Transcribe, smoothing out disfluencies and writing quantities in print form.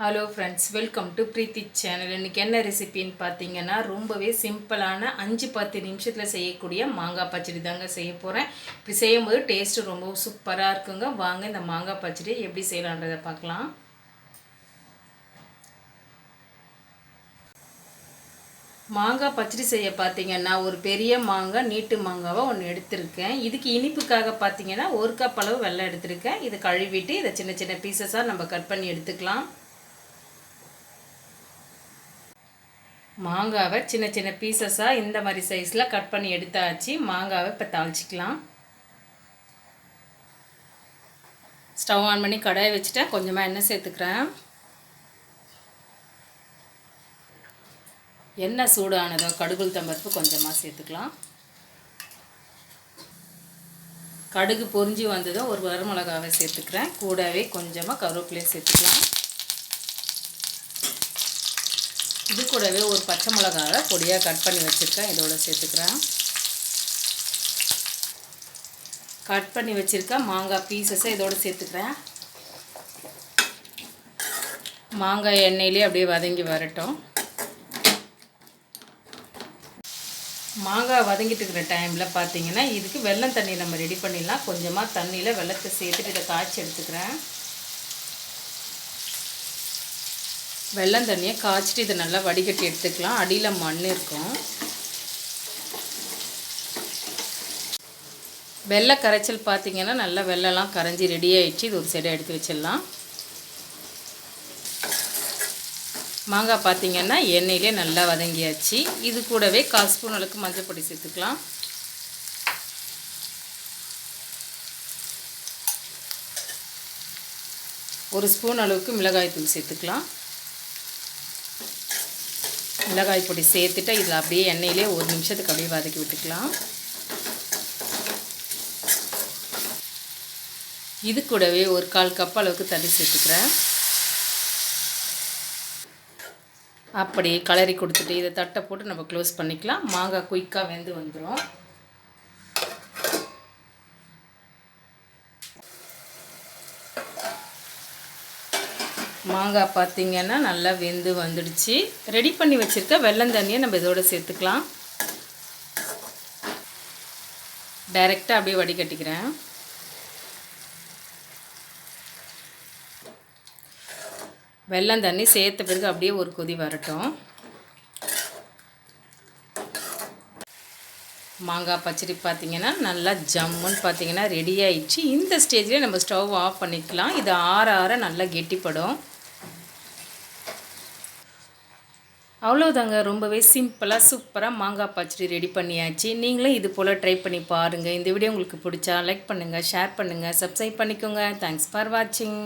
Hello friends, welcome to Preethi channel. இன்றைக்கி என்ன ரெசிபின்னு பார்த்தீங்கன்னா, ரொம்பவே சிம்பிளான 5-10 நிமிஷத்தில் செய்யக்கூடிய மாங்காய் பச்சடி தாங்க செய்ய போகிறேன். இப்படி செய்யும்போது டேஸ்ட்டு ரொம்ப சூப்பராக இருக்குங்க. வாங்க இந்த மாங்காய் பச்சடி எப்படி செய்யலான்றதை பார்க்கலாம். மாங்காய் பச்சடி செய்ய பார்த்தீங்கன்னா, ஒரு பெரிய மாங்காய் நீட்டு மாங்காவை ஒன்று எடுத்திருக்கேன். இதுக்கு இனிப்புக்காக பார்த்தீங்கன்னா 1 கப் அளவு வெல்லம் எடுத்திருக்கேன். இதை கழுவிட்டு இதை சின்ன சின்ன பீசஸாக நம்ம கட் பண்ணி எடுத்துக்கலாம். மாங்காவை சின்ன சின்ன பீசஸாக இந்த மாதிரி சைஸில் கட் பண்ணி எடுத்தாச்சு. மாங்காவை இப்போ தாளிச்சிக்கலாம். ஸ்டவ் ஆன் பண்ணி கடாயை வச்சுட்டேன். கொஞ்சமாக எண்ணெய் சேர்த்துக்கிறேன். எண்ணெய் சூடானதோ கடுகு உளுத்தம்பருப்பு கொஞ்சமாக சேர்த்துக்கலாம். கடுகு பொரிஞ்சு வந்ததும் ஒரு வரமிளகாவை சேர்த்துக்கிறேன். கூடவே கொஞ்சமாக கருவேப்பிலையும் சேர்த்துக்கலாம். இது கூடவே ஒரு பச்சை மிளகாவை பொடியாக கட் பண்ணி வச்சுருக்கேன். இதோட சேர்த்துக்கிறேன். கட் பண்ணி வச்சுருக்கேன் மாங்காய் பீசஸை இதோடு சேர்த்துக்கிறேன். மாங்காய் எண்ணெயிலே அப்படியே வதங்கி வரட்டும். மாங்காய் வதங்கிட்டு இருக்கிற டைமில் பார்த்தீங்கன்னா இதுக்கு வெல்லம் தண்ணி நம்ம ரெடி பண்ணிடலாம். கொஞ்சமாக தண்ணியில் வெல்லத்தை சேர்த்துட்டு இதை காய்ச்சி எடுத்துக்கிறேன். வெல்லம் தண்ணியை காய்ச்சிட்டு இதை நல்லா வடிகட்டி எடுத்துக்கலாம். அடியில் மண் இருக்கும். வெள்ளை கரைச்சல் பார்த்திங்கன்னா நல்லா வெள்ளெல்லாம் கரைஞ்சி ரெடி ஆகிடுச்சு. இது ஒரு சைடாக எடுத்து வச்சிடலாம். மாங்காய் பார்த்திங்கன்னா எண்ணெயிலே நல்லா வதங்கியாச்சு. இது கூடவே 1/4 ஸ்பூன் அளவுக்கு மஞ்சள் பொடி சேர்த்துக்கலாம். ஒரு ஸ்பூன் அளவுக்கு மிளகாய் தூள் சேர்த்துக்கலாம். மிளகாய் பொடி சேர்த்துட்டு இதில் அப்படியே எண்ணெயிலே 1 நிமிஷத்துக்கு அப்படியே வதக்கி விட்டுக்கலாம். இது கூடவே ஒரு 1/4 கப் அளவுக்கு தண்ணி சேர்த்துக்கிறேன். அப்படியே கலரி கொடுத்துட்டு இதை தட்டை போட்டு நம்ம க்ளோஸ் பண்ணிக்கலாம். மாங்காய் குயிக்காக வெந்து வந்துடும். மாங்காய் பார்த்திங்கன்னா நல்லா வெந்து வந்துடுச்சு. ரெடி பண்ணி வச்சுருக்க வெல்லம் தண்ணியை நம்ம இதோடு சேர்த்துக்கலாம். டைரெக்டாக அப்படியே வடிகட்டிக்கிறேன். வெல்லம் தண்ணி சேர்த்த பிறகு அப்படியே ஒரு கொதி வரட்டும். மாங்காய் பச்சடி பார்த்திங்கன்னா நல்லா ஜம்முன்னு பார்த்திங்கன்னா ரெடி ஆகிடுச்சு. இந்த ஸ்டேஜில் நம்ம ஸ்டவ் ஆஃப் பண்ணிக்கலாம். இது ஆற ஆற நல்லா கெட்டிப்படும். அவ்வளோதாங்க. ரொம்பவே சிம்பிளாக சூப்பராக மாங்காய் பச்சடி ரெடி பண்ணியாச்சு. நீங்களும் இது போல் ட்ரை பண்ணி பாருங்கள். இந்த வீடியோ உங்களுக்கு பிடிச்சா லைக் பண்ணுங்கள், ஷேர் பண்ணுங்கள், சப்ஸ்கிரைப் பண்ணிக்கோங்க. தேங்க்ஸ் ஃபார் வாட்சிங்.